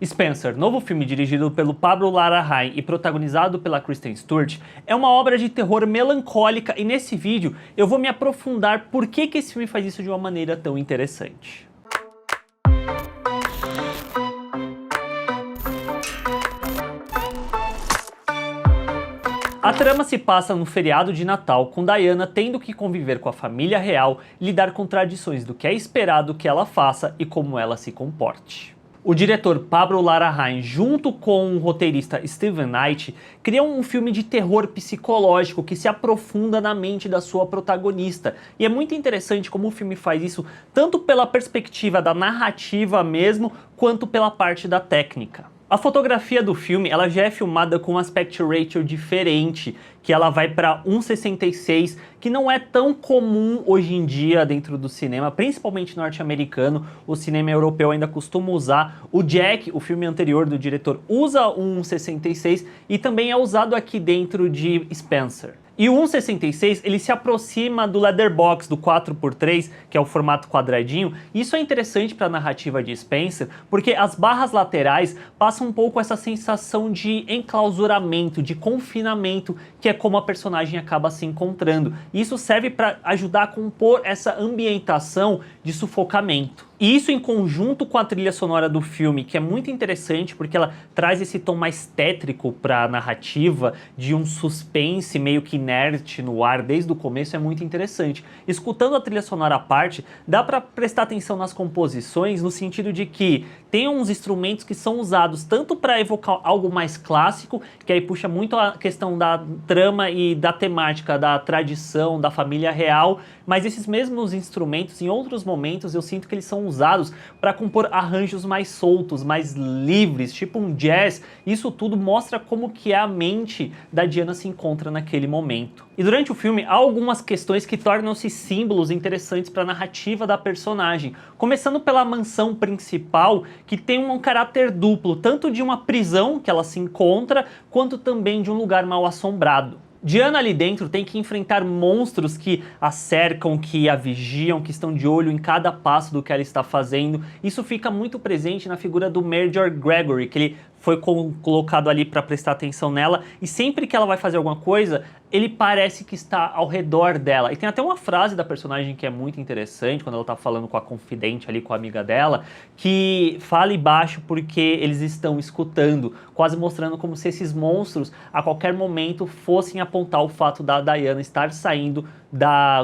Spencer, novo filme dirigido pelo Pablo Larraín e protagonizado pela Kristen Stewart, é uma obra de terror melancólica e nesse vídeo eu vou me aprofundar por que esse filme faz isso de uma maneira tão interessante. A trama se passa no feriado de Natal, com Diana tendo que conviver com a família real e lidar com tradições do que é esperado que ela faça e como ela se comporte. O diretor Pablo Larraín, junto com o roteirista Steven Knight, criam um filme de terror psicológico que se aprofunda na mente da sua protagonista. E é muito interessante como o filme faz isso, tanto pela perspectiva da narrativa mesmo, quanto pela parte da técnica. A fotografia do filme ela já é filmada com um aspect ratio diferente, que ela vai para 1:66, que não é tão comum hoje em dia dentro do cinema, principalmente norte-americano. O cinema europeu ainda costuma usar. O Jack, o filme anterior do diretor, usa um 1:66 e também é usado aqui dentro de Spencer. E o 1:66 ele se aproxima do Letterboxd, do 4:3, que é o formato quadradinho. Isso é interessante para a narrativa de Spencer, porque as barras laterais passam um pouco essa sensação de enclausuramento, de confinamento, que é como a personagem acaba se encontrando. E isso serve para ajudar a compor essa ambientação de sufocamento. E isso em conjunto com a trilha sonora do filme, que é muito interessante porque ela traz esse tom mais tétrico para a narrativa, de um suspense meio que inerte no ar desde o começo, é muito interessante. Escutando a trilha sonora à parte, dá para prestar atenção nas composições no sentido de que tem uns instrumentos que são usados tanto para evocar algo mais clássico, que aí puxa muito a questão da trama e da temática, da tradição, da família real, mas esses mesmos instrumentos, em outros momentos, eu sinto que eles são usados para compor arranjos mais soltos, mais livres, tipo um jazz. Isso tudo mostra como que a mente da Diana se encontra naquele momento. E durante o filme há algumas questões que tornam-se símbolos interessantes para a narrativa da personagem, começando pela mansão principal, que tem um caráter duplo, tanto de uma prisão que ela se encontra, quanto também de um lugar mal assombrado. Diana ali dentro tem que enfrentar monstros que a cercam, que a vigiam, que estão de olho em cada passo do que ela está fazendo. Isso fica muito presente na figura do Major Gregory, que ele foi colocado ali para prestar atenção nela, e sempre que ela vai fazer alguma coisa, ele parece que está ao redor dela. E tem até uma frase da personagem que é muito interessante, quando ela tá falando com a confidente ali, com a amiga dela, que fale baixo porque eles estão escutando, quase mostrando como se esses monstros a qualquer momento fossem apontar o fato da Diana estar saindo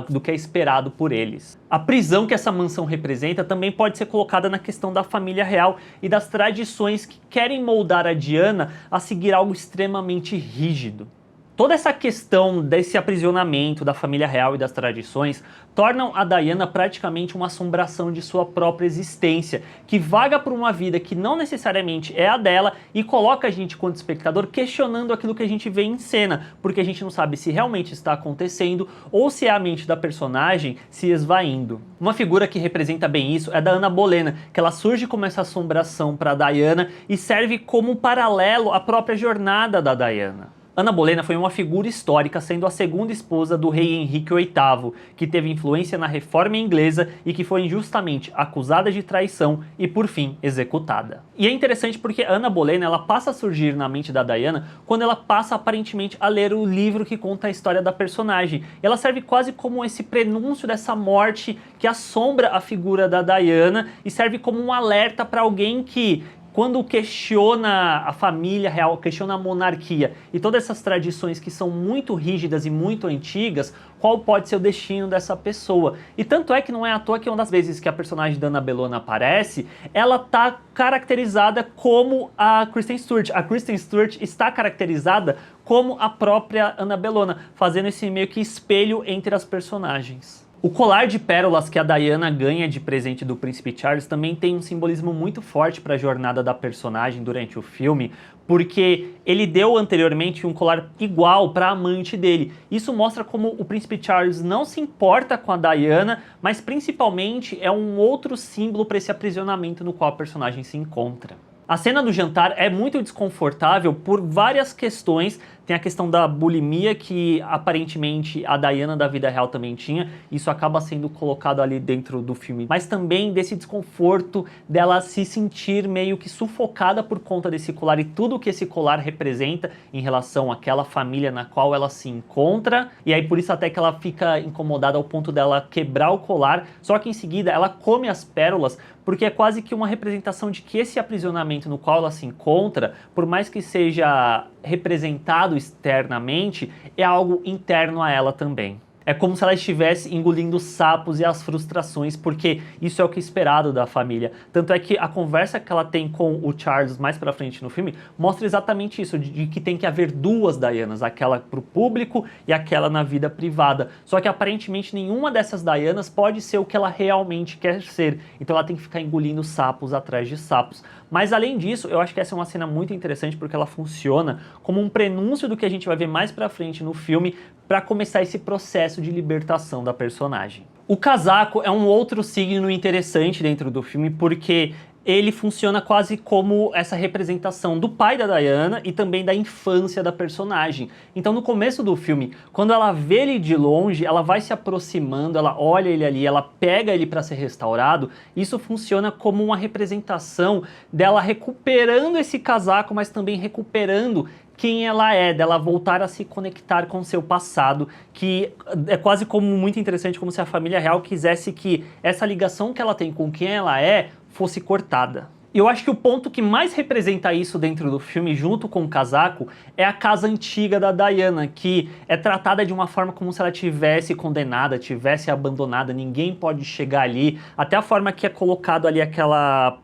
do que é esperado por eles. A prisão que essa mansão representa também pode ser colocada na questão da família real e das tradições que querem moldar a Diana a seguir algo extremamente rígido. Toda essa questão desse aprisionamento da família real e das tradições tornam a Diana praticamente uma assombração de sua própria existência, que vaga por uma vida que não necessariamente é a dela e coloca a gente, quanto espectador, questionando aquilo que a gente vê em cena, porque a gente não sabe se realmente está acontecendo ou se é a mente da personagem se esvaindo. Uma figura que representa bem isso é a da Ana Bolena, que ela surge como essa assombração para a Diana e serve como um paralelo à própria jornada da Diana. Ana Bolena foi uma figura histórica, sendo a segunda esposa do rei Henrique VIII, que teve influência na reforma inglesa e que foi injustamente acusada de traição e, por fim, executada. E é interessante porque Ana Bolena ela passa a surgir na mente da Diana quando ela passa aparentemente a ler o livro que conta a história da personagem. Ela serve quase como esse prenúncio dessa morte que assombra a figura da Diana e serve como um alerta para alguém que, quando questiona a família real, questiona a monarquia e todas essas tradições que são muito rígidas e muito antigas, qual pode ser o destino dessa pessoa? E tanto é que não é à toa que uma das vezes que a personagem da Ana Bolena aparece, ela tá caracterizada como a Kristen Stewart. A Kristen Stewart está caracterizada como a própria Ana Bolena, fazendo esse meio que espelho entre as personagens. O colar de pérolas que a Diana ganha de presente do Príncipe Charles também tem um simbolismo muito forte para a jornada da personagem durante o filme, porque ele deu anteriormente um colar igual para a amante dele. Isso mostra como o Príncipe Charles não se importa com a Diana, mas principalmente é um outro símbolo para esse aprisionamento no qual a personagem se encontra. A cena do jantar é muito desconfortável por várias questões. Tem a questão da bulimia, que aparentemente a Diana da vida real também tinha. Isso acaba sendo colocado ali dentro do filme. Mas também desse desconforto dela se sentir meio que sufocada por conta desse colar e tudo que esse colar representa em relação àquela família na qual ela se encontra. E aí por isso até que ela fica incomodada ao ponto dela quebrar o colar. Só que em seguida ela come as pérolas, porque é quase que uma representação de que esse aprisionamento no qual ela se encontra, por mais que seja representado externamente, é algo interno a ela também. É como se ela estivesse engolindo sapos e as frustrações, porque isso é o que é esperado da família. Tanto é que a conversa que ela tem com o Charles mais pra frente no filme mostra exatamente isso, de que tem que haver duas Dianas, aquela pro público e aquela na vida privada. Só que aparentemente nenhuma dessas Dianas pode ser o que ela realmente quer ser. Então ela tem que ficar engolindo sapos atrás de sapos. Mas além disso, eu acho que essa é uma cena muito interessante porque ela funciona como um prenúncio do que a gente vai ver mais pra frente no filme, para começar esse processo de libertação da personagem. O casaco é um outro signo interessante dentro do filme, porque ele funciona quase como essa representação do pai da Diana e também da infância da personagem. Então no começo do filme, quando ela vê ele de longe, ela vai se aproximando, ela olha ele ali, ela pega ele para ser restaurado. Isso funciona como uma representação dela recuperando esse casaco, mas também recuperando quem ela é, dela voltar a se conectar com seu passado, que é quase como muito interessante, como se a família real quisesse que essa ligação que ela tem com quem ela é fosse cortada. E eu acho que o ponto que mais representa isso dentro do filme, junto com o casaco, é a casa antiga da Diana, que é tratada de uma forma como se ela tivesse condenada, tivesse abandonada, ninguém pode chegar ali, até a forma que é colocado ali aquela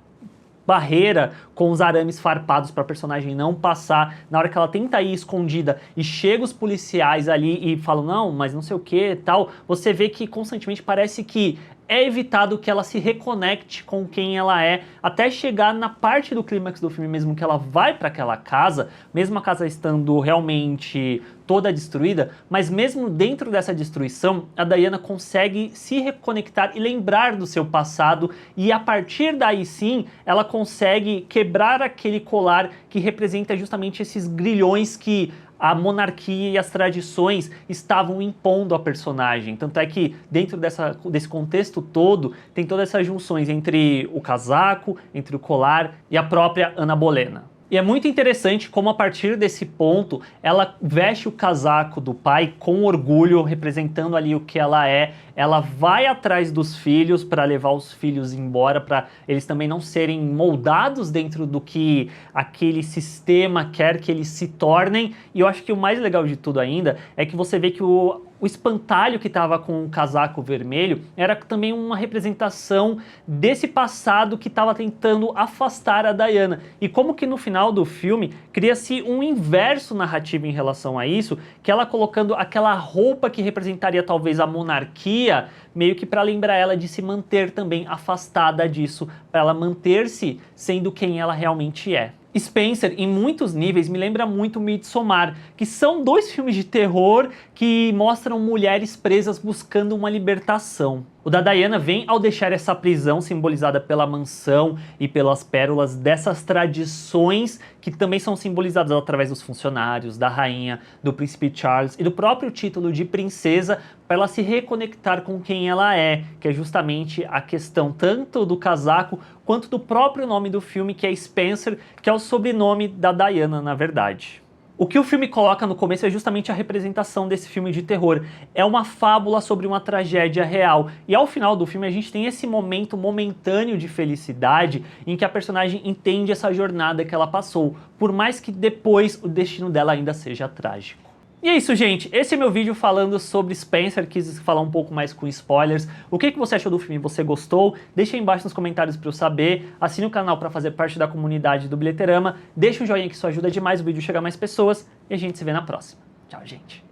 barreira com os arames farpados para a personagem não passar. Na hora que ela tenta ir escondida e chega os policiais ali e falam, não, mas não sei o que tal, você vê que constantemente parece que é evitado que ela se reconecte com quem ela é, até chegar na parte do clímax do filme mesmo, que ela vai para aquela casa, mesmo a casa estando realmente toda destruída, mas mesmo dentro dessa destruição, a Diana consegue se reconectar e lembrar do seu passado, e a partir daí sim, ela consegue quebrar aquele colar que representa justamente esses grilhões que a monarquia e as tradições estavam impondo à personagem. Tanto é que dentro desse contexto todo, tem todas essas junções entre o casaco, entre o colar e a própria Ana Bolena. E é muito interessante como a partir desse ponto ela veste o casaco do pai com orgulho, representando ali o que ela é. Ela vai atrás dos filhos para levar os filhos embora, para eles também não serem moldados dentro do que aquele sistema quer que eles se tornem. E eu acho que o mais legal de tudo ainda é que você vê que o espantalho que estava com o casaco vermelho era também uma representação desse passado que estava tentando afastar a Diana. E como que no final do filme cria-se um inverso narrativo em relação a isso, que ela colocando aquela roupa que representaria talvez a monarquia, meio que para lembrar ela de se manter também afastada disso, para ela manter-se sendo quem ela realmente é. Spencer, em muitos níveis, me lembra muito Midsommar, que são dois filmes de terror que mostram mulheres presas buscando uma libertação. O da Diana vem ao deixar essa prisão simbolizada pela mansão e pelas pérolas dessas tradições que também são simbolizadas através dos funcionários, da rainha, do príncipe Charles e do próprio título de princesa, para ela se reconectar com quem ela é, que é justamente a questão tanto do casaco quanto do próprio nome do filme, que é Spencer, que é o sobrenome da Diana, na verdade. O que o filme coloca no começo é justamente a representação desse filme de terror. É uma fábula sobre uma tragédia real. E ao final do filme a gente tem esse momento momentâneo de felicidade em que a personagem entende essa jornada que ela passou, por mais que depois o destino dela ainda seja trágico. E é isso, gente. Esse é meu vídeo falando sobre Spencer. Quis falar um pouco mais com spoilers. O que você achou do filme? Você gostou? Deixa aí embaixo nos comentários para eu saber. Assine o canal para fazer parte da comunidade do Bilheterama. Deixa um joinha que isso ajuda demais o vídeo chegar a mais pessoas. E a gente se vê na próxima. Tchau, gente.